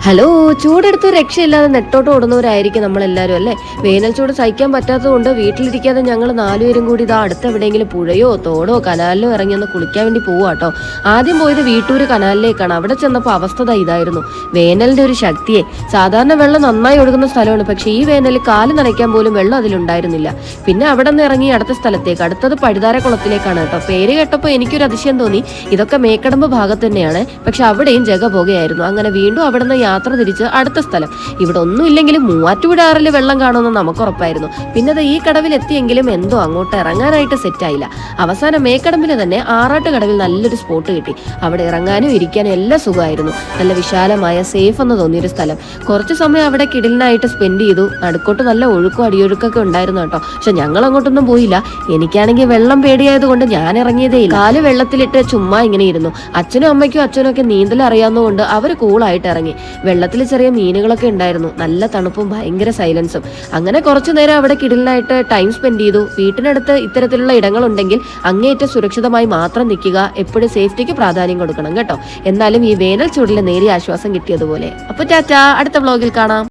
Hello, ചൂടെടുത്ത് രക്ഷയില്ലാതെ നെട്ടോട്ട് ഓടുന്നവരായിരിക്കും നമ്മളെല്ലാവരും അല്ലേ. വേനൽ ചൂട് സഹിക്കാൻ പറ്റാത്തത് കൊണ്ട് വീട്ടിലിരിക്കാതെ ഞങ്ങൾ നാലുപേരും കൂടി ഇതാ അടുത്ത് എവിടെയെങ്കിലും പുഴയോ തോടോ കനാലിലോ ഇറങ്ങി ഒന്ന് കുളിക്കാൻ വേണ്ടി പോവാട്ടോ. ആദ്യം പോയത് വീട്ടൂര് കനാലിലേക്കാണ്. അവിടെ ചെന്നപ്പോൾ അവസ്ഥ ഇതായിരുന്നു. വേനലിന്റെ ഒരു ശക്തിയെ. സാധാരണ വെള്ളം നന്നായി ഒഴുകുന്ന സ്ഥലമാണ്, പക്ഷെ ഈ വേനലിൽ കാല് നനയ്ക്കാൻ പോലും വെള്ളം അതിലുണ്ടായിരുന്നില്ല. പിന്നെ അവിടെ നിന്ന് ഇറങ്ങി അടുത്ത സ്ഥലത്തേക്ക്, അടുത്തത് പഴുതാരക്കുളത്തിലേക്കാണ് കേട്ടോ. പേര് കേട്ടപ്പോൾ എനിക്കൊരു അതിശയം തോന്നി. ഇതൊക്കെ മേക്കടമ്പ് ഭാഗത്ത് തന്നെയാണ്, പക്ഷെ അവിടെയും ജഗപോകയായിരുന്നു. അങ്ങനെ വീണ്ടും അവിടെ നിന്ന് യാത്ര തിരിച്ച് അടുത്ത സ്ഥലം. ഇവിടെ ഒന്നും ഇല്ലെങ്കിലും മൂവാറ്റുപുഴ വെള്ളം കാണുമെന്ന് നമുക്ക് ഉറപ്പായിരുന്നു. പിന്നെ ഈ കടവിൽ എത്തിയെങ്കിലും എന്തോ അങ്ങോട്ട് ഇറങ്ങാനായിട്ട് സെറ്റായില്ല. അവസാനം മേക്കടമ്പിൽ തന്നെ ആറാട്ട് കടവിൽ നല്ലൊരു സ്പോട്ട് കിട്ടി. അവിടെ ഇറങ്ങാനും ഇരിക്കാനും എല്ലാം സുഖമായിരുന്നു. നല്ല വിശാലമായ സേഫ് എന്ന് തോന്നിയൊരു സ്ഥലം. കുറച്ച് സമയം അവിടെ കിടിലിനായിട്ട് സ്പെൻഡ് ചെയ്തു. നടുക്കോട്ട് നല്ല ഒഴുക്കും അടിയൊഴുക്കൊക്കെ ഉണ്ടായിരുന്നു കേട്ടോ. പക്ഷെ ഞങ്ങൾ അങ്ങോട്ടൊന്നും പോയില്ല. എനിക്കാണെങ്കിൽ വെള്ളം പേടിയായത് കൊണ്ട് ഞാൻ ഇറങ്ങിയതേ ഇല്ല. കാല് വെള്ളത്തിലിട്ട് ചുമ്മാ ഇങ്ങനെ ഇരുന്നു. അച്ഛനും അമ്മയ്ക്കും ഒക്കെ നീന്തൽ അറിയാവുന്നതുകൊണ്ട് അവർ കൂളായിട്ട് ഇറങ്ങി. വെള്ളത്തിൽ ചെറിയ മീനുകളൊക്കെ ഉണ്ടായിരുന്നു. നല്ല തണുപ്പും ഭയങ്കര സൈലൻസും. അങ്ങനെ കുറച്ചു നേരം അവിടെ കിടിലിനായിട്ട് ടൈം സ്പെൻഡ് ചെയ്തു. വീട്ടിനടുത്ത് ഇത്തരത്തിലുള്ള ഇടങ്ങളുണ്ടെങ്കിൽ അങ്ങേയറ്റം സുരക്ഷിതമായി മാത്രം നിൽക്കുക. എപ്പോഴും സേഫ്റ്റിക്ക് പ്രാധാന്യം കൊടുക്കണം കേട്ടോ. എന്നാലും ഈ വേനൽ ചൂടിൽ നേരിയ ആശ്വാസം കിട്ടിയതുപോലെ. അപ്പൊ ടാറ്റാ, അടുത്ത വ്ലോഗിൽ കാണാം.